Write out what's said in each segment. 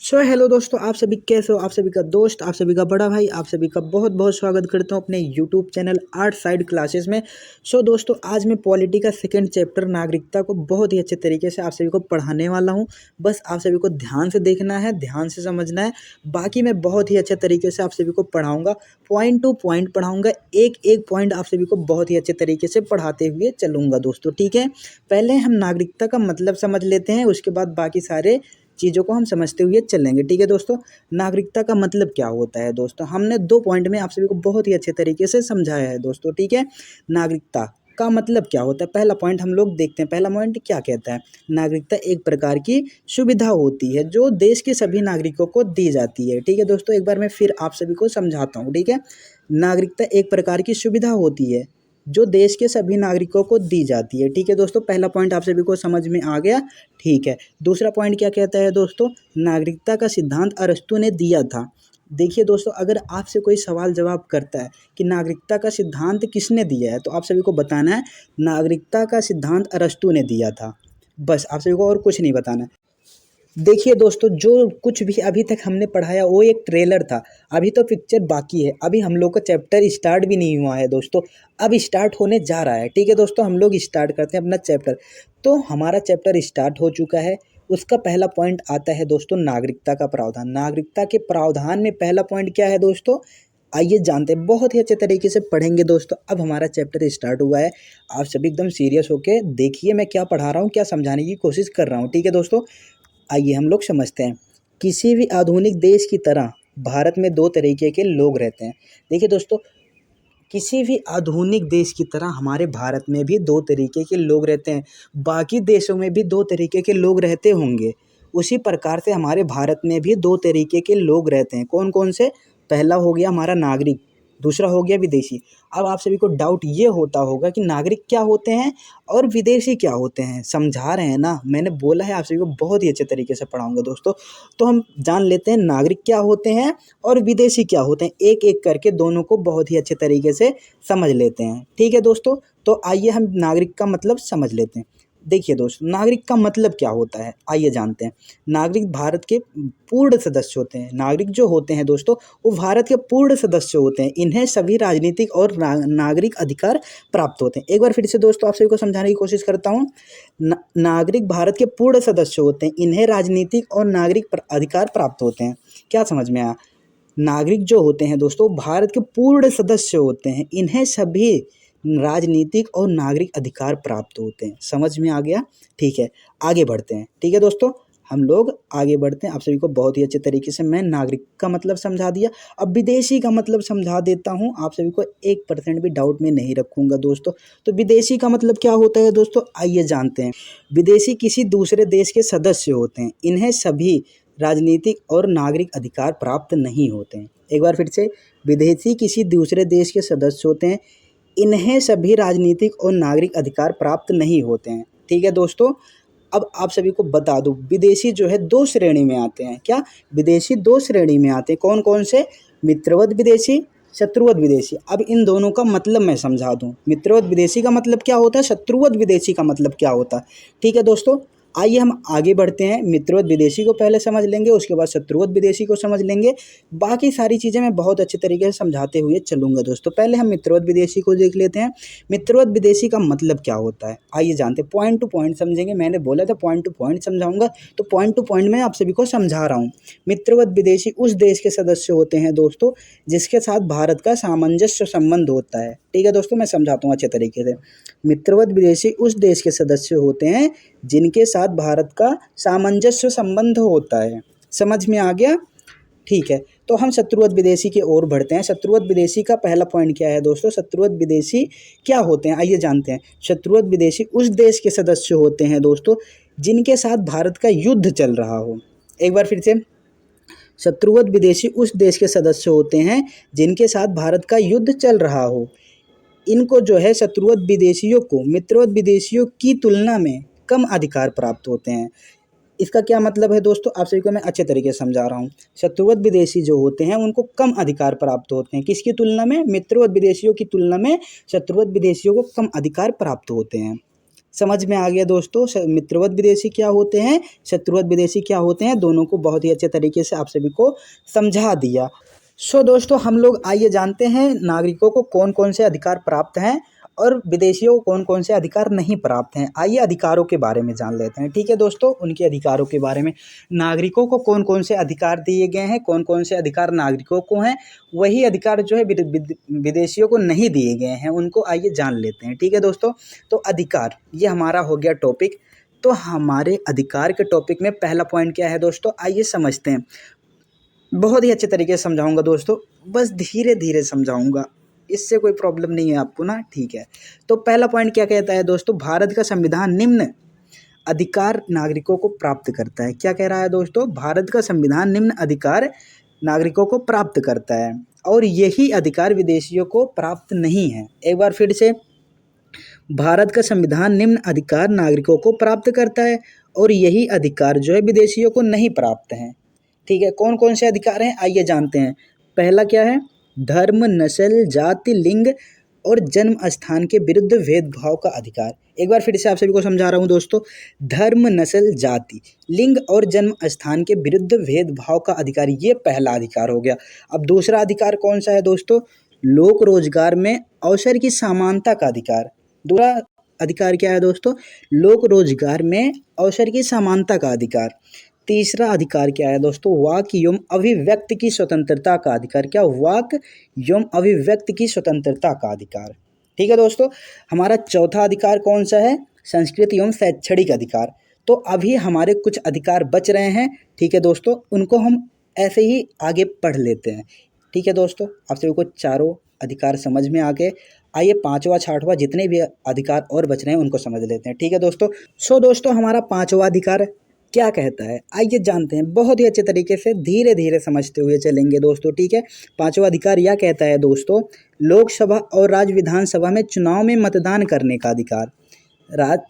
Hello दोस्तों, आप सभी कैसे हो। आप सभी का दोस्त, आप सभी का बड़ा भाई, आप सभी का बहुत बहुत स्वागत करता हूं अपने YouTube channel art side classes में। दोस्तों, आज मैं पॉलिटी का सेकंड चैप्टर नागरिकता को बहुत ही अच्छे तरीके से आप सभी को पढ़ाने वाला हूं। बस आप सभी को ध्यान से देखना है, ध्यान से समझना है। बाकी मैं बहुत ही अच्छे तरीके से आप सभी को पढ़ाऊँगा, पॉइंट टू पॉइंट पढ़ाऊँगा। एक एक पॉइंट आप सभी को बहुत ही अच्छे तरीके से पढ़ाते हुए चलूँगा दोस्तों, ठीक है। पहले हम नागरिकता का मतलब समझ लेते हैं, उसके बाद बाकी सारे चीज़ों को हम समझते हुए चलेंगे, ठीक है दोस्तों। नागरिकता का मतलब क्या होता है दोस्तों, हमने 2 पॉइंट में आप सभी को बहुत ही अच्छे तरीके से समझाया है दोस्तों, ठीक है। नागरिकता का मतलब क्या होता है, पहला पॉइंट हम लोग देखते हैं। पहला पॉइंट क्या कहता है, नागरिकता एक प्रकार की सुविधा होती है जो देश के सभी नागरिकों को दी जाती है, ठीक है दोस्तों। एक बार मैं फिर आप सभी को समझाता हूँ, ठीक है। नागरिकता एक प्रकार की सुविधा होती है जो देश के सभी नागरिकों को दी जाती है, ठीक है दोस्तों। पहला पॉइंट आप सभी को समझ में आ गया, ठीक है। दूसरा पॉइंट क्या कहता है दोस्तों, नागरिकता का सिद्धांत अरस्तू ने दिया था। देखिए दोस्तों, अगर आपसे कोई सवाल जवाब करता है कि नागरिकता का सिद्धांत किसने दिया है, तो आप सभी को बताना है नागरिकता का सिद्धांत अरस्तू ने दिया था। बस आप सभी को और कुछ नहीं बताना है। देखिए दोस्तों, जो कुछ भी अभी तक हमने पढ़ाया वो एक ट्रेलर था। अभी तो पिक्चर बाकी है, अभी हम लोग का चैप्टर स्टार्ट भी नहीं हुआ है दोस्तों। अब स्टार्ट होने जा रहा है, ठीक है दोस्तों। हम लोग स्टार्ट करते हैं अपना चैप्टर। तो हमारा चैप्टर स्टार्ट हो चुका है। उसका पहला पॉइंट आता है दोस्तों, नागरिकता का प्रावधान। नागरिकता के प्रावधान में पहला पॉइंट क्या है दोस्तों, आइए जानते हैं। बहुत ही अच्छे तरीके से पढ़ेंगे दोस्तों। अब हमारा चैप्टर स्टार्ट हुआ है, आप सभी एकदम सीरियस होके देखिए मैं क्या पढ़ा रहा हूँ, क्या समझाने की कोशिश कर रहा हूँ, ठीक है दोस्तों। आइए हम लोग समझते हैं। किसी भी आधुनिक देश की तरह भारत में दो तरीके के लोग रहते हैं। देखिए दोस्तों, किसी भी आधुनिक देश की तरह हमारे भारत में भी दो तरीके के लोग रहते हैं। बाकी देशों में भी दो तरीके के लोग रहते होंगे, उसी प्रकार से हमारे भारत में भी दो तरीके के लोग रहते हैं। कौन कौन से, पहला हो गया हमारा नागरिक, दूसरा हो गया विदेशी। अब आप सभी को डाउट ये होता होगा कि नागरिक क्या होते हैं और विदेशी क्या होते हैं। समझा रहे हैं ना, मैंने बोला है आप सभी को बहुत ही अच्छे तरीके से पढ़ाऊंगा दोस्तों। तो हम जान लेते हैं नागरिक क्या होते हैं और विदेशी क्या होते हैं। एक एक करके दोनों को बहुत ही अच्छे तरीके से समझ लेते हैं, ठीक है दोस्तों। तो आइए हम नागरिक का मतलब समझ लेते हैं। देखिए दोस्तों, नागरिक का मतलब क्या होता है, आइए जानते हैं। नागरिक भारत के पूर्ण सदस्य होते हैं। नागरिक जो होते हैं दोस्तों, वो भारत के पूर्ण सदस्य होते हैं। इन्हें सभी राजनीतिक और नागरिक अधिकार प्राप्त होते हैं। एक बार फिर से दोस्तों आप सभी को समझाने की कोशिश करता हूँ। नागरिक भारत के पूर्ण सदस्य होते हैं। इन्हें राजनीतिक और नागरिक अधिकार प्राप्त होते हैं। क्या समझ में आया। नागरिक जो होते हैं दोस्तों, भारत के पूर्ण सदस्य होते हैं। इन्हें सभी राजनीतिक और नागरिक अधिकार प्राप्त होते हैं। समझ में आ गया, ठीक है। आगे बढ़ते हैं, ठीक है दोस्तों। हम लोग आगे बढ़ते हैं। आप सभी को बहुत ही अच्छे तरीके से मैं नागरिक का मतलब समझा दिया। अब विदेशी का मतलब समझा देता हूँ, आप सभी को 1% भी डाउट में नहीं रखूंगा दोस्तों। तो विदेशी का मतलब क्या होता है दोस्तों, आइए जानते हैं। विदेशी किसी दूसरे देश के सदस्य होते हैं। इन्हें सभी राजनीतिक और नागरिक अधिकार प्राप्त नहीं होते हैं। एक बार फिर से, विदेशी किसी दूसरे देश के सदस्य होते हैं। इन्हें सभी राजनीतिक और नागरिक अधिकार प्राप्त नहीं होते हैं, ठीक है दोस्तों। अब आप सभी को बता दूं, विदेशी जो है दो श्रेणी में आते हैं। क्या, विदेशी दो श्रेणी में आते हैं। कौन कौन से, मित्रवत विदेशी, शत्रुवत विदेशी। अब इन दोनों का मतलब मैं समझा दूं। मित्रवत विदेशी का मतलब क्या होता है, शत्रुवत विदेशी का मतलब क्या होता है, ठीक है दोस्तों। आइए हम आगे बढ़ते हैं। मित्रवत विदेशी को पहले समझ लेंगे, उसके बाद शत्रुवत विदेशी को समझ लेंगे। बाकी सारी चीज़ें मैं बहुत अच्छे तरीके से समझाते हुए चलूँगा दोस्तों। पहले हम मित्रवत विदेशी को देख लेते हैं। मित्रवत विदेशी का मतलब क्या होता है, आइए जानते हैं। पॉइंट टू पॉइंट समझेंगे, मैंने बोला था पॉइंट टू पॉइंट समझाऊंगा, तो पॉइंट टू पॉइंट मैं आप सभी को समझा रहा हूँ। मित्रवत विदेशी उस देश के सदस्य होते हैं दोस्तों जिसके साथ भारत का सामंजस्य संबंध होता है, ठीक है दोस्तों। मैं समझाता हूँ अच्छे तरीके से। मित्रवत विदेशी उस देश के सदस्य होते हैं जिनके साथ भारत का सामंजस्य संबंध होता है। समझ में आ गया, ठीक है। तो हम शत्रुवत विदेशी की ओर बढ़ते हैं। शत्रुवत विदेशी का पहला पॉइंट क्या है दोस्तों, शत्रुवत विदेशी क्या होते हैं, आइए जानते हैं। शत्रुवत विदेशी उस देश के सदस्य होते हैं दोस्तों जिनके साथ भारत का युद्ध चल रहा हो। एक बार फिर से, शत्रुवत विदेशी उस देश के सदस्य होते हैं जिनके साथ भारत का युद्ध चल रहा हो। इनको जो है, शत्रुवत विदेशियों को मित्रवत विदेशियों की तुलना में कम अधिकार प्राप्त होते हैं। इसका क्या मतलब है दोस्तों, आप सभी को मैं अच्छे तरीके से समझा रहा हूँ। शत्रुवत विदेशी जो होते हैं उनको कम अधिकार प्राप्त होते हैं, किसकी तुलना में, मित्रवत विदेशियों की तुलना में शत्रुवत विदेशियों को कम अधिकार प्राप्त होते हैं। समझ में आ गया दोस्तों। मित्रवत विदेशी क्या होते हैं, शत्रुवत विदेशी क्या होते हैं, दोनों को बहुत ही अच्छे तरीके से आप सभी को समझा दिया। सो दोस्तों हम लोग आइए जानते हैं नागरिकों को कौन कौन से अधिकार प्राप्त हैं और विदेशियों को कौन कौन से अधिकार नहीं प्राप्त हैं। आइए अधिकारों के बारे में जान लेते हैं। ठीक है दोस्तों, उनके अधिकारों के बारे में, नागरिकों को कौन कौन से अधिकार दिए गए हैं, कौन कौन से अधिकार नागरिकों को हैं, वही अधिकार जो है विदेशियों को नहीं दिए गए हैं, उनको आइए जान लेते हैं। ठीक है दोस्तों, तो अधिकार ये हमारा हो गया टॉपिक। तो हमारे अधिकार के टॉपिक में पहला पॉइंट क्या है दोस्तों, आइए समझते हैं। बहुत ही अच्छे तरीके से समझाऊंगा दोस्तों, बस धीरे धीरे समझाऊंगा, इससे कोई प्रॉब्लम नहीं है आपको ना। ठीक है, तो पहला पॉइंट क्या कहता है दोस्तों, भारत का संविधान निम्न अधिकार नागरिकों को प्राप्त करता है। क्या कह रहा है दोस्तों, भारत का संविधान निम्न अधिकार नागरिकों को प्राप्त करता है और यही अधिकार विदेशियों को प्राप्त नहीं है। एक बार फिर से, भारत का संविधान निम्न अधिकार नागरिकों को प्राप्त करता है और यही अधिकार जो है विदेशियों को नहीं प्राप्त है। ठीक है, कौन कौन से अधिकार हैं आइए जानते हैं। पहला क्या है, धर्म, नस्ल, जाति, लिंग और जन्म स्थान के विरुद्ध भेदभाव का अधिकार। एक बार फिर से आप सभी को समझा रहा हूँ दोस्तों, धर्म, नस्ल, जाति, लिंग और जन्म स्थान के विरुद्ध भेदभाव का अधिकार, ये पहला अधिकार हो गया। अब दूसरा अधिकार कौन सा है दोस्तों, लोक रोजगार में अवसर की समानता का अधिकार। दूसरा अधिकार क्या है दोस्तों, लोक रोजगार में अवसर की समानता का अधिकार। तीसरा अधिकार क्या है दोस्तों, वाक एवं अभिव्यक्ति की स्वतंत्रता का अधिकार। क्या, वाक एवं अभिव्यक्ति की स्वतंत्रता का अधिकार। ठीक है दोस्तों, हमारा चौथा अधिकार कौन सा है, संस्कृति एवं शैक्षणिक अधिकार। तो अभी हमारे कुछ अधिकार बच रहे हैं। ठीक है दोस्तों, उनको हम ऐसे ही आगे पढ़ लेते हैं। ठीक है दोस्तों, आप सभी को चारों अधिकार समझ में आ गए। आइए पांचवा छठवा जितने भी अधिकार और बच रहे हैं उनको समझ लेते हैं। ठीक है दोस्तों, सो दोस्तों हमारा पांचवा अधिकार क्या कहता है, आइए जानते हैं। बहुत ही अच्छे तरीके से धीरे धीरे समझते हुए चलेंगे दोस्तों। ठीक है, पांचवा अधिकार यह कहता है दोस्तों, लोकसभा और राज्य विधानसभा में चुनाव में मतदान करने का अधिकार।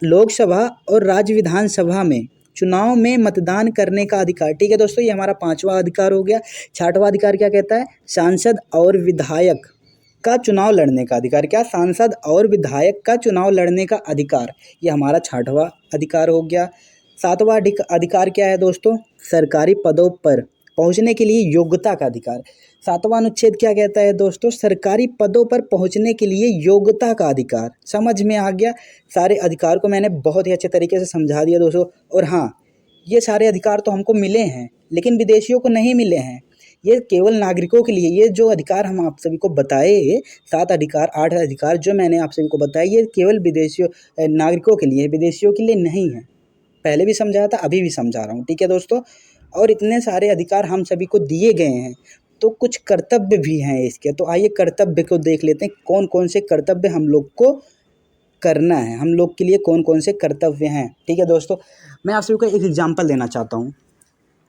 लोकसभा और राज्य विधानसभा में चुनाव में मतदान करने का अधिकार। ठीक है दोस्तों, ये हमारा पांचवा अधिकार हो गया। छठवां अधिकार क्या कहता है, सांसद और विधायक का चुनाव लड़ने का अधिकार। क्या, सांसद और विधायक का चुनाव लड़ने का अधिकार, ये हमारा छठवां अधिकार हो गया। सातवां अधिकार क्या है दोस्तों, सरकारी पदों पर पहुंचने के लिए योग्यता का अधिकार। सातवां अनुच्छेद क्या कहता है दोस्तों, सरकारी पदों पर पहुंचने के लिए योग्यता का अधिकार। समझ में आ गया, सारे अधिकार को मैंने बहुत ही अच्छे तरीके से समझा दिया दोस्तों। और हाँ, ये सारे अधिकार तो हमको मिले हैं लेकिन विदेशियों को नहीं मिले हैं, ये केवल नागरिकों के लिए। ये जो अधिकार हम आप सभी को बताए, 7 अधिकार 8 अधिकार जो मैंने आप सभी को बताए, ये केवल विदेशियों नागरिकों के लिए, विदेशियों के लिए नहीं है। पहले भी समझाया था, अभी भी समझा रहा हूँ। ठीक है दोस्तों, और इतने सारे अधिकार हम सभी को दिए गए हैं तो कुछ कर्तव्य भी हैं इसके। तो आइए कर्तव्य को देख लेते हैं, कौन कौन से कर्तव्य हम लोग को करना है, हम लोग के लिए कौन कौन से कर्तव्य हैं। ठीक है दोस्तों, मैं आप सभी को एक एग्जाम्पल देना चाहता हूँ।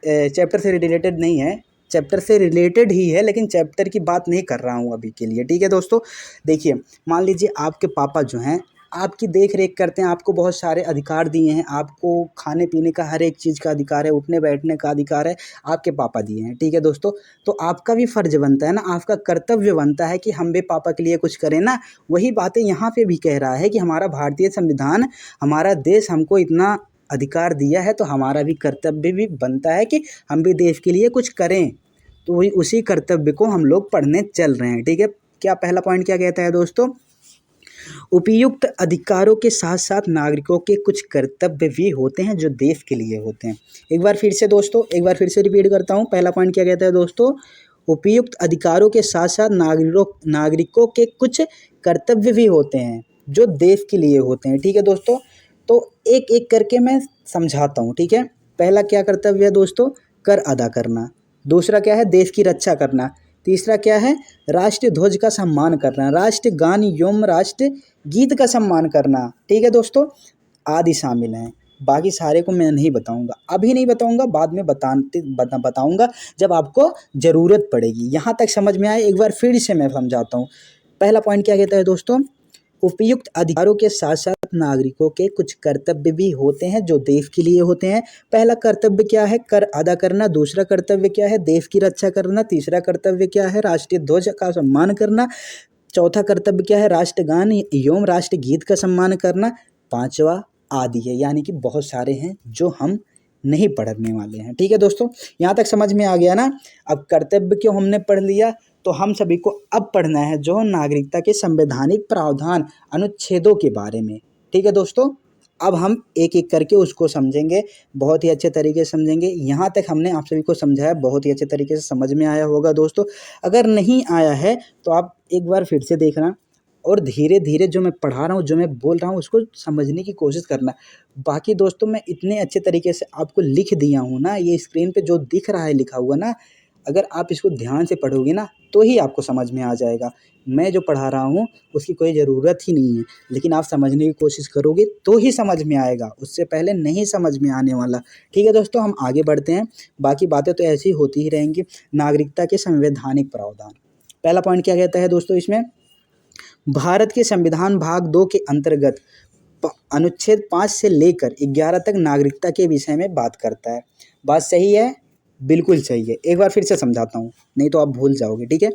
चैप्टर से रिलेटेड नहीं है, चैप्टर से रिलेटेड ही है लेकिन चैप्टर की बात नहीं कर रहा हूँ अभी के लिए। ठीक है दोस्तों, देखिए मान लीजिए आपके पापा जो हैं आपकी देख रेख करते हैं, आपको बहुत सारे अधिकार दिए हैं, आपको खाने पीने का हर एक चीज़ का अधिकार है, उठने बैठने का अधिकार है, आपके पापा दिए हैं। ठीक है दोस्तों, तो आपका भी फ़र्ज बनता है ना, आपका कर्तव्य बनता है कि हम भी पापा के लिए कुछ करें ना। वही बातें यहाँ पे भी कह रहा है कि हमारा भारतीय संविधान, हमारा देश हमको इतना अधिकार दिया है तो हमारा भी कर्तव्य भी बनता है कि हम भी देश के लिए कुछ करें। तो वही उसी कर्तव्य को हम लोग पढ़ने चल रहे हैं। ठीक है, क्या पहला पॉइंट क्या कहता है दोस्तों, उपयुक्त अधिकारों के साथ साथ नागरिकों के कुछ कर्तव्य भी होते हैं जो देश के लिए होते हैं। एक बार फिर से दोस्तों, एक बार फिर से रिपीट करता हूँ। पहला पॉइंट क्या कहता है दोस्तों, उपयुक्त अधिकारों के साथ साथ नागरिकों के कुछ कर्तव्य भी होते हैं जो देश के लिए होते हैं। ठीक है दोस्तों, तो एक एक करके मैं समझाता हूँ। ठीक है, पहला क्या कर्तव्य है दोस्तों, कर अदा करना। दूसरा क्या है, देश की रक्षा करना। तीसरा क्या है, राष्ट्रीय ध्वज का सम्मान करना, राष्ट्र गान एवं राष्ट्र गीत का सम्मान करना। ठीक है दोस्तों, आदि शामिल हैं। बाकी सारे को मैं नहीं बताऊंगा, अभी नहीं बताऊंगा, बाद में बताऊंगा जब आपको ज़रूरत पड़ेगी। यहाँ तक समझ में आए, एक बार फिर से मैं समझाता हूँ। पहला पॉइंट क्या कहता है दोस्तों, उपयुक्त अधिकारों के साथ साथ नागरिकों के कुछ कर्तव्य भी होते हैं जो देश के लिए होते हैं। पहला कर्तव्य क्या है, कर अदा करना। दूसरा कर्तव्य क्या है, देश की रक्षा करना। तीसरा कर्तव्य क्या है, राष्ट्रीय ध्वज का सम्मान करना। चौथा कर्तव्य क्या है, राष्ट्रगान एवं राष्ट्रगीत का सम्मान करना। पांचवा आदि है, यानी कि बहुत सारे हैं जो हम नहीं पढ़ने वाले हैं। ठीक है दोस्तों, यहाँ तक समझ में आ गया ना। अब कर्तव्य क्यों हमने पढ़ लिया, तो हम सभी को अब पढ़ना है जो नागरिकता के संवैधानिक प्रावधान अनुच्छेदों के बारे में। ठीक है दोस्तों, अब हम एक एक करके उसको समझेंगे, बहुत ही अच्छे तरीके से समझेंगे। यहाँ तक हमने आप सभी को समझाया, बहुत ही अच्छे तरीके से समझ में आया होगा दोस्तों। अगर नहीं आया है तो आप एक बार फिर से देखना और धीरे धीरे जो मैं पढ़ा रहा हूँ, जो मैं बोल रहा हूँ, उसको समझने की कोशिश करना। बाकी दोस्तों मैं इतने अच्छे तरीके से आपको लिख दिया हूँ ना, ये स्क्रीन पे जो दिख रहा है लिखा हुआ ना, अगर आप इसको ध्यान से पढ़ोगे ना तो ही आपको समझ में आ जाएगा। मैं जो पढ़ा रहा हूँ उसकी कोई ज़रूरत ही नहीं है, लेकिन आप समझने की कोशिश करोगे तो ही समझ में आएगा, उससे पहले नहीं समझ में आने वाला। ठीक है दोस्तों, हम आगे बढ़ते हैं। बाकी बातें तो ऐसी होती ही रहेंगी। नागरिकता के संवैधानिक प्रावधान, पहला पॉइंट क्या कहता है दोस्तों इसमें, भारत के संविधान भाग 2 के अंतर्गत अनुच्छेद 5 से लेकर 11 तक नागरिकता के विषय में बात करता है। बात सही है, बिल्कुल सही है। एक बार फिर से समझाता हूँ, नहीं तो आप भूल जाओगे। ठीक है,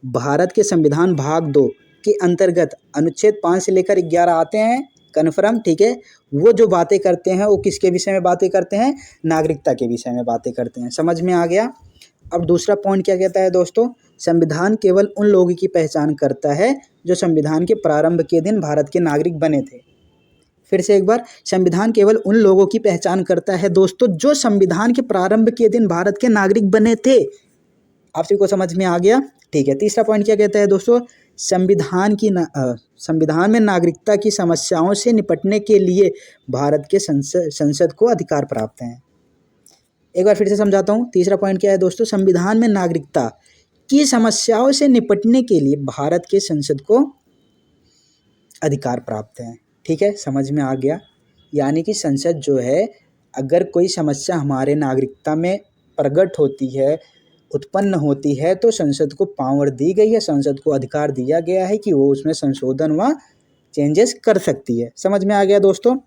भारत के संविधान भाग 2 के अंतर्गत अनुच्छेद 5 से लेकर 11 आते हैं, कन्फर्म। ठीक है, वो जो बातें करते हैं वो किसके विषय में बातें करते हैं, नागरिकता के विषय में बातें करते हैं। समझ में आ गया। अब दूसरा पॉइंट क्या कहता है दोस्तों, संविधान केवल उन लोगों की पहचान करता है जो संविधान के प्रारंभ के दिन भारत के नागरिक बने थे। फिर से एक बार, संविधान केवल उन लोगों की पहचान करता है दोस्तों जो संविधान के प्रारंभ के दिन भारत के नागरिक बने थे। आप सभी को समझ में आ गया। ठीक है, तीसरा पॉइंट क्या कहता है दोस्तों, संविधान में नागरिकता की समस्याओं से निपटने के लिए भारत के संसद को अधिकार प्राप्त हैं। एक बार फिर से समझाता हूँ, तीसरा पॉइंट क्या है दोस्तों, संविधान में नागरिकता की समस्याओं से निपटने के लिए भारत के संसद को अधिकार प्राप्त हैं। ठीक है, समझ में आ गया। यानी कि संसद जो है, अगर कोई समस्या हमारे नागरिकता में प्रकट होती है, उत्पन्न होती है, तो संसद को पावर दी गई है, संसद को अधिकार दिया गया है कि वो उसमें संशोधन व चेंजेस कर सकती है। समझ में आ गया दोस्तों।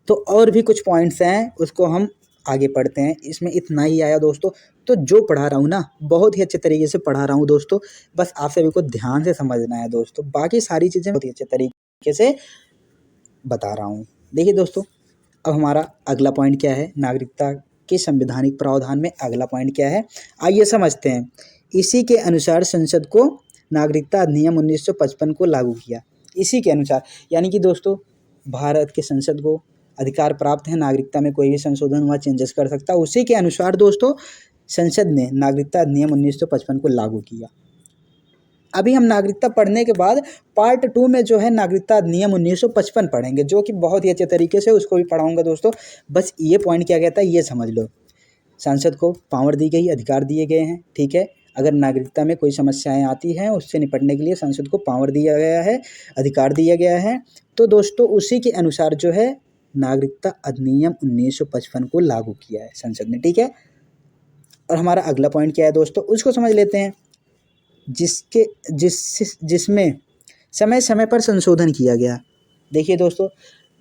तो और भी कुछ पॉइंट्स हैं, उसको हम आगे पढ़ते हैं। इसमें इतना ही आया दोस्तों। तो जो पढ़ा रहा हूँ ना, बहुत ही अच्छे तरीके से पढ़ा रहा हूँ दोस्तों, बस आप सभी को ध्यान से समझना है दोस्तों। बाकी सारी चीज़ें बहुत ही अच्छे तरीके से बता रहा हूँ। देखिए दोस्तों, अब हमारा अगला पॉइंट क्या है, नागरिकता के संवैधानिक प्रावधान में अगला पॉइंट क्या है, आइए समझते हैं। इसी के अनुसार संसद को नागरिकता अधिनियम 1955 को लागू किया। इसी के अनुसार, यानी कि दोस्तों भारत के संसद को अधिकार प्राप्त है, नागरिकता में कोई भी संशोधन व चेंजेस कर सकता है। उसी के अनुसार दोस्तों संसद ने नागरिकता अधिनियम 1955 को लागू किया। अभी हम नागरिकता पढ़ने के बाद पार्ट 2 में जो है नागरिकता अधिनियम 1955 पढ़ेंगे, जो कि बहुत ही अच्छे तरीके से उसको भी पढ़ाऊंगा दोस्तों। बस ये पॉइंट क्या कहता है ये समझ लो। संसद को पावर दी गई, अधिकार दिए गए हैं। ठीक है, अगर नागरिकता में कोई समस्याएं आती हैं उससे निपटने के लिए संसद को पावर दिया गया है, अधिकार दिया गया है। तो दोस्तों उसी के अनुसार जो है नागरिकता अधिनियम 1955 को लागू किया है संसद ने। ठीक है, और हमारा अगला पॉइंट क्या है दोस्तों, उसको समझ लेते हैं। जिसमें समय समय पर संशोधन किया गया। देखिए दोस्तों,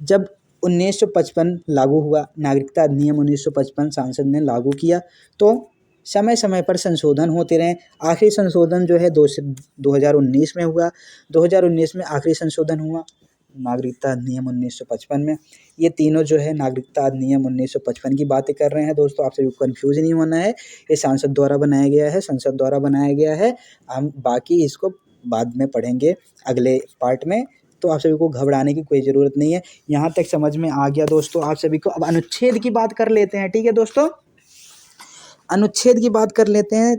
जब 1955 लागू हुआ, नागरिकता अधिनियम 1955 संसद ने लागू किया, तो समय समय पर संशोधन होते रहे। आखिरी संशोधन जो है 2019 में हुआ। 2019 में आखिरी संशोधन हुआ नागरिकता अधिनियम 1955 में। ये तीनों जो है नागरिकता अधिनियम 1955 की बातें कर रहे हैं दोस्तों। आप सभी को कन्फ्यूज नहीं होना है, ये सांसद द्वारा बनाया गया है, संसद द्वारा बनाया गया है। हम बाकी इसको बाद में पढ़ेंगे अगले पार्ट में, तो आप सभी को घबराने की कोई ज़रूरत नहीं है। यहाँ तक समझ में आ गया दोस्तों आप सभी को। अब अनुच्छेद की बात कर लेते हैं। ठीक है दोस्तों, अनुच्छेद की बात कर लेते हैं।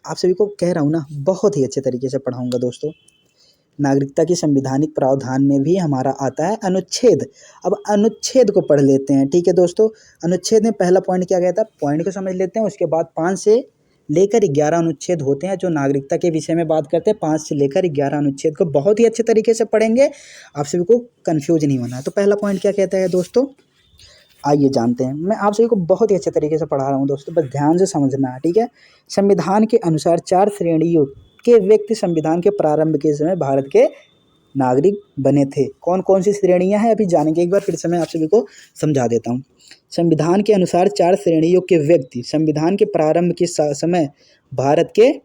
आप सभी को कह रहा हूँ ना, बहुत ही अच्छे तरीके से पढ़ाऊँगा दोस्तों। नागरिकता की संवैधानिक प्रावधान में भी हमारा आता है अनुच्छेद। अब अनुच्छेद को पढ़ लेते हैं। ठीक है दोस्तों, अनुच्छेद में पहला पॉइंट क्या कहता है, पॉइंट को समझ लेते हैं। उसके बाद 5 से लेकर 11 अनुच्छेद होते हैं जो नागरिकता के विषय में बात करते हैं। 5 से लेकर 11 अनुच्छेद को बहुत ही अच्छे तरीके से पढ़ेंगे, आप सभी को कन्फ्यूज नहीं होना है। तो पहला पॉइंट क्या कहता है दोस्तों, आइए जानते हैं। मैं आप सभी को बहुत ही अच्छे तरीके से पढ़ा रहा हूँ दोस्तों, बस ध्यान से समझना है। ठीक है, संविधान के अनुसार 4 श्रेणियों के व्यक्ति संविधान के प्रारंभ के समय भारत के नागरिक बने थे। कौन कौन सी श्रेणियां हैं अभी जानेंगे। एक बार फिर से मैं आप सभी को समझा देता हूँ। संविधान के अनुसार 4 श्रेणियों के व्यक्ति संविधान के प्रारंभ के समय भारत के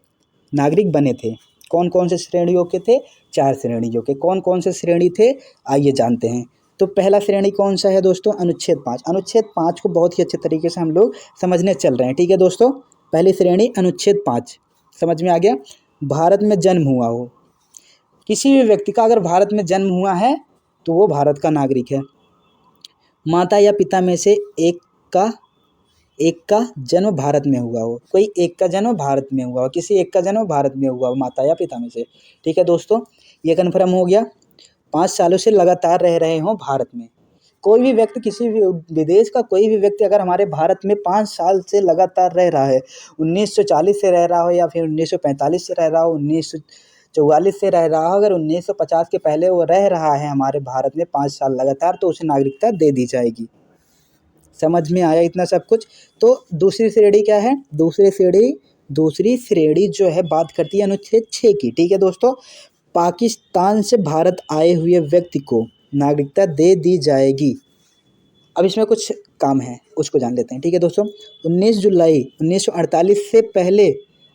नागरिक बने थे। कौन कौन से श्रेणियों के थे, 4 श्रेणियों के। कौन कौन से श्रेणी थे आइए जानते हैं। तो पहला श्रेणी कौन सा है दोस्तों? अनुच्छेद 5। अनुच्छेद 5 को बहुत ही अच्छे तरीके से हम लोग समझने चल रहे हैं, ठीक है दोस्तों। पहली श्रेणी अनुच्छेद 5 समझ में आ गया। भारत में जन्म हुआ हो, किसी भी व्यक्ति का अगर भारत में जन्म हुआ है तो वो भारत का नागरिक है। माता या पिता में से एक का जन्म भारत में हुआ हो, कोई एक का जन्म भारत में हुआ हो, किसी एक का जन्म भारत में हुआ हो, माता या पिता में से, ठीक है दोस्तों। ये कन्फर्म हो गया। 5 सालों से लगातार रह रहे हों भारत में। कोई भी व्यक्ति, किसी भी विदेश का कोई भी व्यक्ति अगर हमारे भारत में 5 साल से लगातार रह रहा है, 1940 से रह रहा हो या फिर 1945 से रह रहा हो, 1944 से रह रहा हो, अगर 1950 के पहले वो रह रहा है हमारे भारत में 5 साल लगातार, तो उसे नागरिकता दे दी जाएगी। समझ में आया इतना सब कुछ? तो दूसरी श्रेणी क्या है? दूसरी श्रेणी जो है बात करती है अनुच्छेद 6 की, ठीक है दोस्तों। पाकिस्तान से भारत आए हुए व्यक्ति को नागरिकता दे दी जाएगी। अब इसमें कुछ काम है, उसको जान लेते हैं, ठीक है दोस्तों। 19 जुलाई 1948 से पहले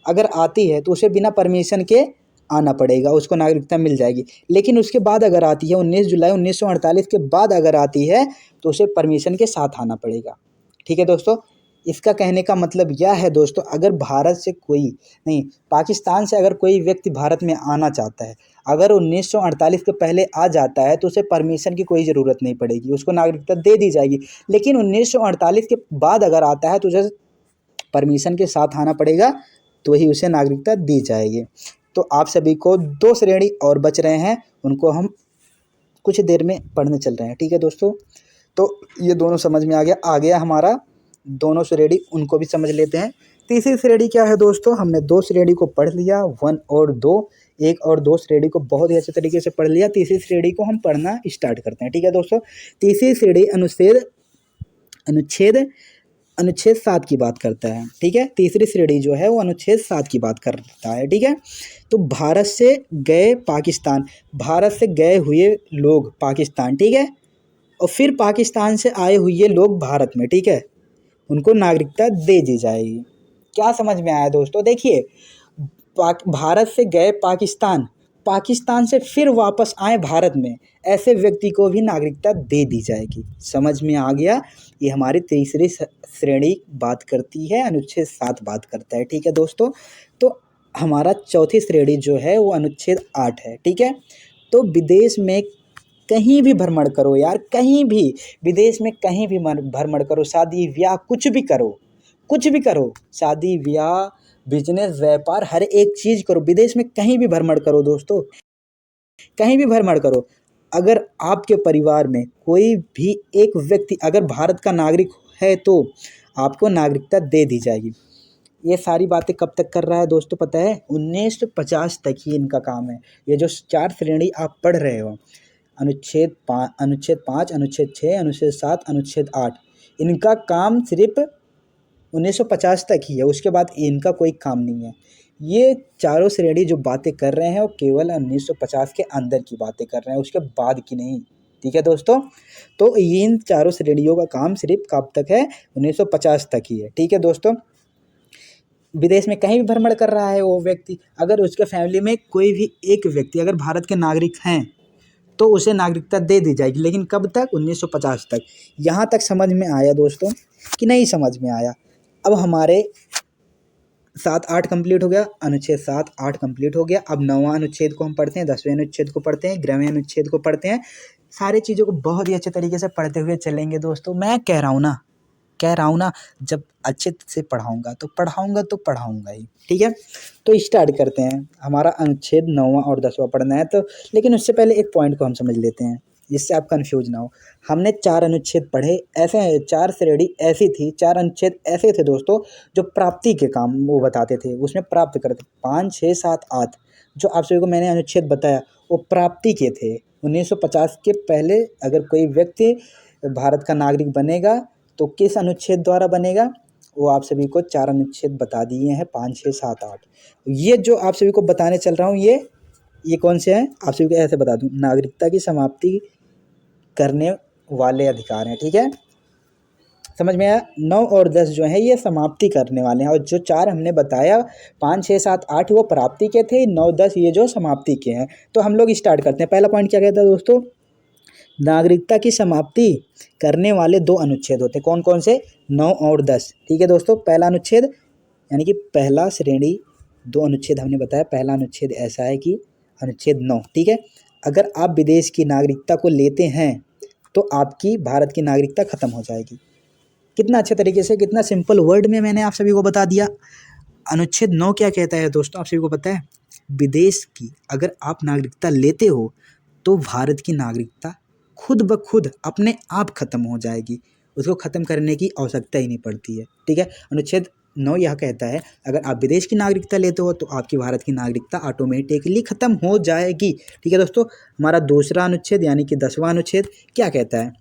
अगर आती है तो उसे बिना परमिशन के आना पड़ेगा, उसको नागरिकता मिल जाएगी। लेकिन उसके बाद अगर आती है 19 जुलाई 1948 के बाद अगर आती है तो उसे परमिशन के साथ आना पड़ेगा, ठीक है दोस्तों। इसका कहने का मतलब यह है दोस्तों, अगर भारत से कोई नहीं, पाकिस्तान से अगर कोई व्यक्ति भारत में आना चाहता है, अगर 1948 के पहले आ जाता है तो उसे परमिशन की कोई ज़रूरत नहीं पड़ेगी, उसको नागरिकता दे दी जाएगी। लेकिन 1948 के बाद अगर आता है तो उसे परमिशन के साथ आना पड़ेगा, तो ही उसे नागरिकता दी जाएगी। तो आप सभी को 2 श्रेणी और बच रहे हैं, उनको हम कुछ देर में पढ़ने चल रहे हैं, ठीक है दोस्तों। तो ये दोनों समझ में आ गया हमारा दोनों श्रेणी, उनको भी समझ लेते हैं। तीसरी श्रेणी क्या है दोस्तों? हमने 2 श्रेणी को पढ़ लिया, 1 और 2, 1 और 2 श्रेणी को बहुत ही अच्छे तरीके से पढ़ लिया। तीसरी श्रेणी को हम पढ़ना स्टार्ट करते हैं, ठीक है दोस्तों। तीसरी श्रेणी अनुच्छेद 7 की बात करता है, ठीक है। तीसरी श्रेणी जो है वो अनुच्छेद 7 की बात करता है, ठीक है। तो भारत से गए हुए लोग पाकिस्तान, ठीक है, और फिर पाकिस्तान से आए हुए लोग भारत में, ठीक है, उनको नागरिकता दे दी जाएगी। क्या समझ में आया दोस्तों? देखिए, भारत से गए पाकिस्तान से फिर वापस आए भारत में, ऐसे व्यक्ति को भी नागरिकता दे दी जाएगी। समझ में आ गया? ये हमारी तीसरी श्रेणी बात करती है, अनुच्छेद 7 बात करता है, ठीक है दोस्तों। तो हमारा चौथी श्रेणी जो है वो अनुच्छेद 8 है, ठीक है। तो विदेश में कहीं भी भ्रमण करो यार, कहीं भी विदेश में कहीं भी भ्रमण करो, शादी ब्याह कुछ भी करो, शादी ब्याह, बिजनेस, व्यापार, हर एक चीज़ करो, विदेश में कहीं भी भ्रमण करो दोस्तों, कहीं भी भ्रमण करो। अगर आपके परिवार में कोई भी एक व्यक्ति अगर भारत का नागरिक है तो आपको नागरिकता दे दी जाएगी। ये सारी बातें कब तक कर रहा है दोस्तों पता है? 1950 तक ही इनका काम है। ये जो 4 श्रेणी आप पढ़ रहे हो, अनुच्छेद 5, अनुच्छेद 6, अनुच्छेद 7, अनुच्छेद 8, इनका काम सिर्फ 1950 तक ही है, उसके बाद इनका कोई काम नहीं है। ये चारों श्रेणी जो बातें कर रहे हैं वो केवल 1950 के अंदर की बातें कर रहे हैं, उसके बाद की नहीं, ठीक है दोस्तों। तो इन चारों श्रेणियों का काम सिर्फ कब तक है? 1950 तक ही है, ठीक है दोस्तों। विदेश में कहीं भी भ्रमण कर रहा है वो व्यक्ति, अगर उसके फैमिली में कोई भी एक व्यक्ति अगर भारत के नागरिक हैं तो उसे नागरिकता दे दी जाएगी, लेकिन कब तक? 1950 तक। यहाँ तक समझ में आया दोस्तों कि नहीं समझ में आया? अब हमारे 7-8 कंप्लीट हो गया, अनुच्छेद 7-8 कंप्लीट हो गया। अब 9वां अनुच्छेद को हम पढ़ते हैं, 10वें अनुच्छेद को पढ़ते हैं, 11वें अनुच्छेद को पढ़ते हैं। सारी चीज़ों को बहुत ही अच्छे तरीके से पढ़ते हुए चलेंगे दोस्तों। मैं कह रहा हूँ ना, जब अच्छे से पढ़ाऊँगा तो पढ़ाऊँगा ही, ठीक है। तो स्टार्ट करते हैं। हमारा अनुच्छेद 9वां और 10वां पढ़ना है, तो लेकिन उससे पहले एक पॉइंट को हम समझ लेते हैं, जिससे आप कंफ्यूज ना हो। हमने 4 अनुच्छेद पढ़े, ऐसे 4 श्रेणी ऐसी थी, 4 अनुच्छेद ऐसे थे दोस्तों जो प्राप्ति के काम वो बताते थे, उसमें प्राप्त करते 5, 6, 7, 8 जो आप सभी को मैंने अनुच्छेद बताया वो प्राप्ति के थे। 1950 के पहले अगर कोई व्यक्ति भारत का नागरिक बनेगा तो किस अनुच्छेद द्वारा बनेगा, वो आप सभी को 4 अनुच्छेद बता दिए हैं, 5, 6, 7, 8। ये जो आप सभी को बताने चल रहा हूँ ये कौन से हैं आप सभी को ऐसे बता दूं, नागरिकता की समाप्ति करने वाले अधिकार हैं, ठीक है, समझ में आया। 9 और 10 जो है ये समाप्ति करने वाले हैं, और जो 4 हमने बताया 5, 6, 7, 8 वो प्राप्ति के थे, 9, 10 ये जो समाप्ति के हैं। तो हम लोग स्टार्ट करते हैं। पहला पॉइंट क्या कहता है दोस्तों? नागरिकता की समाप्ति करने वाले दो अनुच्छेद होते हैं। कौन कौन से? 9 और 10। ठीक है दोस्तों, पहला अनुच्छेद यानी कि पहला श्रेणी, दो अनुच्छेद हमने बताया। पहला अनुच्छेद ऐसा है कि अनुच्छेद 9, ठीक है, अगर आप विदेश की नागरिकता को लेते हैं तो आपकी भारत की नागरिकता खत्म हो जाएगी। कितना अच्छे तरीके से, कितना सिंपल वर्ड में मैंने आप सभी को बता दिया। अनुच्छेद 9 क्या कहता है दोस्तों, आप सभी को पता है? विदेश की अगर आप नागरिकता लेते हो तो भारत की नागरिकता खुद ब खुद अपने आप खत्म हो जाएगी, उसको ख़त्म करने की आवश्यकता ही नहीं पड़ती है। ठीक है, अनुच्छेद 9 यह कहता है अगर आप विदेश की नागरिकता लेते हो तो आपकी भारत की नागरिकता ऑटोमेटिकली ख़त्म हो जाएगी। ठीक है दोस्तों, हमारा दूसरा अनुच्छेद यानी कि 10वां अनुच्छेद क्या कहता है?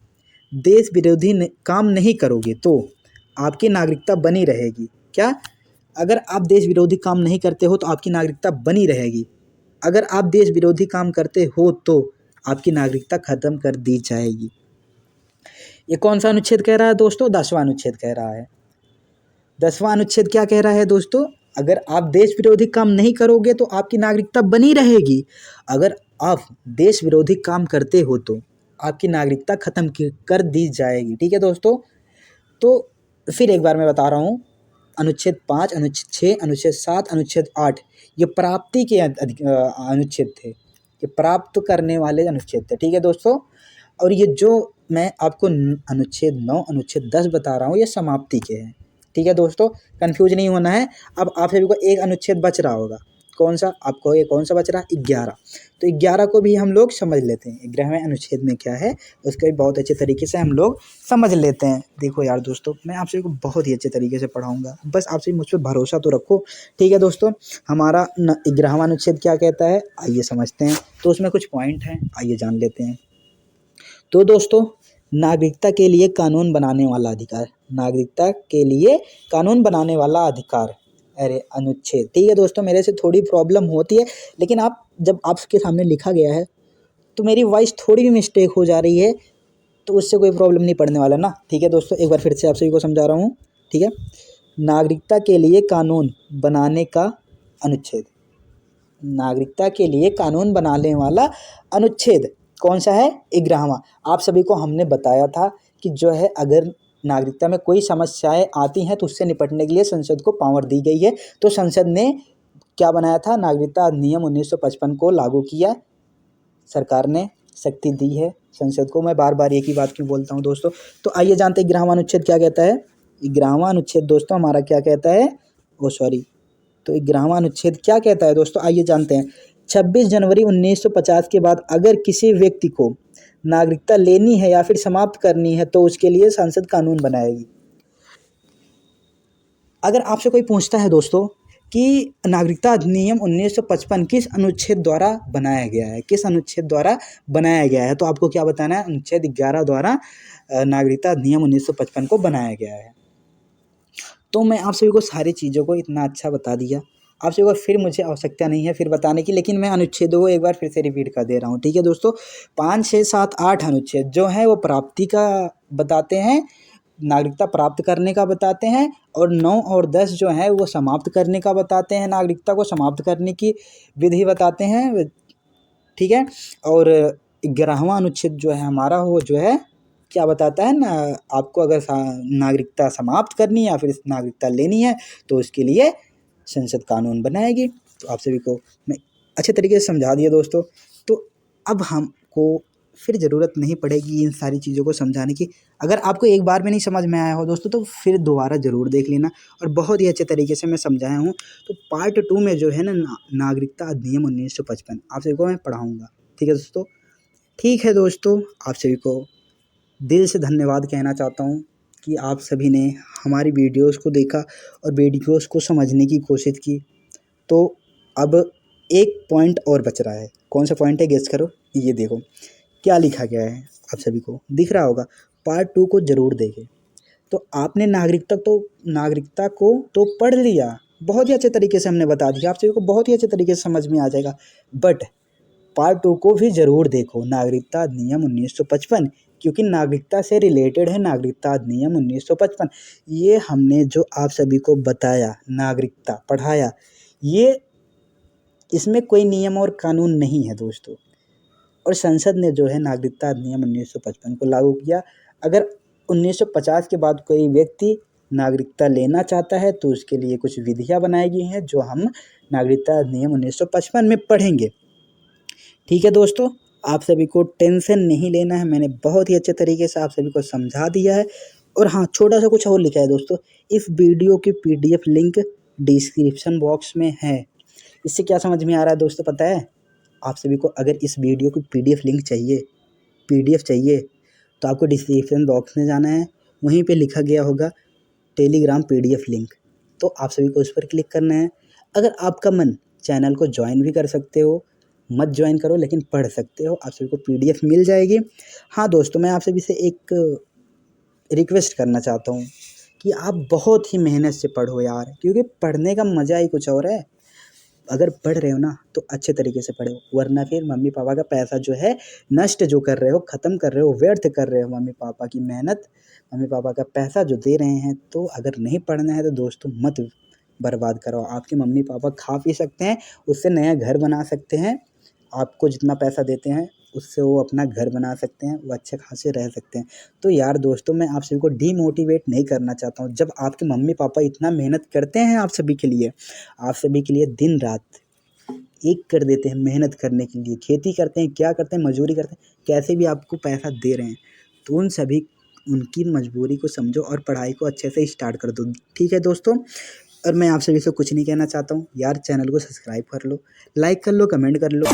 देश विरोधी काम नहीं करोगे तो आपकी नागरिकता बनी रहेगी। क्या? अगर आप देश विरोधी काम नहीं करते हो तो आपकी नागरिकता बनी रहेगी, अगर आप देश विरोधी काम करते हो तो आपकी नागरिकता खत्म कर दी जाएगी। ये कौन सा अनुच्छेद कह रहा है दोस्तों? 10वां अनुच्छेद कह रहा है। 10वां अनुच्छेद क्या कह रहा है दोस्तों? अगर आप देश विरोधी काम नहीं करोगे तो आपकी नागरिकता बनी रहेगी, अगर आप देश विरोधी काम करते हो तो आपकी नागरिकता खत्म कर दी जाएगी। ठीक है दोस्तों, तो फिर एक बार मैं बता रहा हूँ, अनुच्छेद 5, अनुच्छेद 6, अनुच्छेद 7, अनुच्छेद 8 ये प्राप्ति के अनुच्छेद थे, ये प्राप्त करने वाले अनुच्छेद थे। ठीक है दोस्तों, और ये जो मैं आपको अनुच्छेद 9, अनुच्छेद 10 बता रहा हूँ ये समाप्ति के हैं। ठीक है दोस्तों, कंफ्यूज नहीं होना है। अब आप सभी को एक अनुच्छेद बच रहा होगा, कौन सा? आपको ये कौन सा बच रहा? 11। तो 11 को भी हम लोग समझ लेते हैं, 11वें अनुच्छेद में क्या है उसको भी बहुत अच्छे तरीके से हम लोग समझ लेते हैं। देखो यार दोस्तों, मैं आप सभी को बहुत ही अच्छे तरीके से पढ़ाऊंगा, बस आप सभी मुझ पर भरोसा तो रखो। ठीक है दोस्तों, हमारा 11वां अनुच्छेद क्या कहता है आइए समझते हैं। तो उसमें कुछ पॉइंट हैं, आइए जान लेते हैं। तो दोस्तों, नागरिकता के लिए कानून बनाने वाला अधिकार, नागरिकता के लिए कानून बनाने वाला अधिकार, अरे अनुच्छेद। ठीक है दोस्तों, मेरे से थोड़ी प्रॉब्लम होती है, लेकिन आप जब आपके सामने लिखा गया है तो मेरी वॉइस थोड़ी भी मिस्टेक हो जा रही है तो उससे कोई प्रॉब्लम नहीं पड़ने वाला ना। ठीक है दोस्तों, एक बार फिर से आप सभी को समझा रहा हूँ। ठीक है, नागरिकता के लिए कानून बनाने का अनुच्छेद, नागरिकता के लिए कानून बनाने वाला अनुच्छेद कौन सा है? 11वां। आप सभी को हमने बताया था कि जो है अगर नागरिकता में कोई समस्याएं आती हैं तो उससे निपटने के लिए संसद को पावर दी गई है। तो संसद ने क्या बनाया था? नागरिकता अधिनियम 1955 को लागू किया, सरकार ने शक्ति दी है संसद को। मैं बार बार एक ही बात क्यों बोलता हूँ दोस्तों। तो आइए जानते हैं 11वां अनुच्छेद क्या कहता है। 11वां अनुच्छेद दोस्तों हमारा क्या कहता है? तो 11वां अनुच्छेद क्या कहता है दोस्तों, आइए जानते हैं। 26 जनवरी 1950 के बाद अगर किसी व्यक्ति को नागरिकता लेनी है या फिर समाप्त करनी है तो उसके लिए संसद कानून बनाएगी। अगर आपसे कोई पूछता है दोस्तों कि नागरिकता अधिनियम 1955 किस अनुच्छेद द्वारा बनाया गया है, किस अनुच्छेद द्वारा बनाया गया है, तो आपको क्या बताना है? अनुच्छेद 11 द्वारा नागरिकता अधिनियम 1955 को बनाया गया है। तो मैं आप सभी को सारी चीज़ों को इतना अच्छा बता दिया, आप सभी को फिर मुझे आवश्यकता नहीं है फिर बताने की, लेकिन मैं अनुच्छेदों को एक बार फिर से रिपीट कर दे रहा हूँ। ठीक है दोस्तों, 5, 6, 7, 8 अनुच्छेद जो है वो प्राप्ति का बताते हैं, नागरिकता प्राप्त करने का बताते हैं, और 9 और 10 जो है वो समाप्त करने का बताते हैं, नागरिकता को समाप्त करने की विधि बताते हैं। ठीक है, और 11वां अनुच्छेद जो है हमारा वो जो है क्या बताता है ना, आपको अगर नागरिकता समाप्त करनी है या फिर नागरिकता लेनी है तो उसके लिए संसद कानून बनाएगी। तो आप सभी को मैं अच्छे तरीके से समझा दिया दोस्तों। तो अब हमको फिर ज़रूरत नहीं पड़ेगी इन सारी चीज़ों को समझाने की। अगर आपको एक बार में नहीं समझ में आया हो दोस्तों तो फिर दोबारा ज़रूर देख लेना, और बहुत ही अच्छे तरीके से मैं समझाया हूँ। तो पार्ट 2 में जो है ना नागरिकता अधिनियम 1955 आप सभी को मैं पढ़ाऊँगा। ठीक है दोस्तों, ठीक है दोस्तों, आप सभी को दिल से धन्यवाद कहना चाहता हूँ कि आप सभी ने हमारी वीडियोस को देखा और वीडियोस को समझने की कोशिश की। तो अब एक पॉइंट और बच रहा है, कौन सा पॉइंट है गेस करो। ये देखो क्या लिखा गया है, आप सभी को दिख रहा होगा। पार्ट 2 को ज़रूर देखें। तो आपने नागरिकता को तो पढ़ लिया, बहुत ही अच्छे तरीके से हमने बता दिया, आप सभी को बहुत ही अच्छे तरीके से समझ में आ जाएगा। बट पार्ट 2 को भी ज़रूर देखो, नागरिकता अधिनियम 1955, क्योंकि नागरिकता से रिलेटेड है नागरिकता अधिनियम 1955। ये हमने जो आप सभी को बताया, नागरिकता पढ़ाया, ये इसमें कोई नियम और कानून नहीं है दोस्तों। और संसद ने जो है नागरिकता अधिनियम 1955 को लागू किया। अगर 1950 के बाद कोई व्यक्ति नागरिकता लेना चाहता है तो उसके लिए कुछ विधियाँ बनाई गई हैं जो हम नागरिकता अधिनियम 1955 में पढ़ेंगे। ठीक है दोस्तों, आप सभी को टेंशन नहीं लेना है, मैंने बहुत ही अच्छे तरीके से आप सभी को समझा दिया है। और हाँ, छोटा सा कुछ और लिखा है दोस्तों, इस वीडियो की PDF लिंक डिस्क्रिप्शन बॉक्स में है। इससे क्या समझ में आ रहा है दोस्तों पता है? आप सभी को अगर इस वीडियो की PDF लिंक चाहिए, PDF चाहिए, तो आपको डिस्क्रिप्शन बॉक्स में जाना है, वहीं पे लिखा गया होगा टेलीग्राम PDF लिंक, तो आप सभी को उस पर क्लिक करना है। अगर आपका मन, चैनल को ज्वाइन भी कर सकते हो, मत ज्वाइन करो लेकिन पढ़ सकते हो, आप सभी को PDF मिल जाएगी। हाँ दोस्तों, मैं आप सभी से एक रिक्वेस्ट करना चाहता हूँ कि आप बहुत ही मेहनत से पढ़ो यार, क्योंकि पढ़ने का मज़ा ही कुछ और है। अगर पढ़ रहे हो ना तो अच्छे तरीके से पढ़ो, वरना फिर मम्मी पापा का पैसा जो है नष्ट जो कर रहे हो, ख़त्म कर रहे हो, व्यर्थ कर रहे हो मम्मी पापा की मेहनत, मम्मी पापा का पैसा जो दे रहे हैं। तो अगर नहीं पढ़ना है तो दोस्तों मत बर्बाद करो। आपके मम्मी पापा खा पी सकते हैं, उससे नया घर बना सकते हैं, आपको जितना पैसा देते हैं उससे वो अपना घर बना सकते हैं, वो अच्छे खासे रह सकते हैं। तो यार दोस्तों, मैं आप सभी को डीमोटिवेट नहीं करना चाहता हूँ। जब आपके मम्मी पापा इतना मेहनत करते हैं आप सभी के लिए, आप सभी के लिए दिन रात एक कर देते हैं मेहनत करने के लिए, खेती करते हैं, क्या करते हैं, मजदूरी करते हैं, कैसे भी आपको पैसा दे रहे हैं, तो उन सभी उनकी मजबूरी को समझो और पढ़ाई को अच्छे से स्टार्ट कर दो। ठीक है दोस्तों, और मैं आप सभी से कुछ नहीं कहना चाहता हूँ यार, चैनल को सब्सक्राइब कर लो, लाइक कर लो, कमेंट कर लो।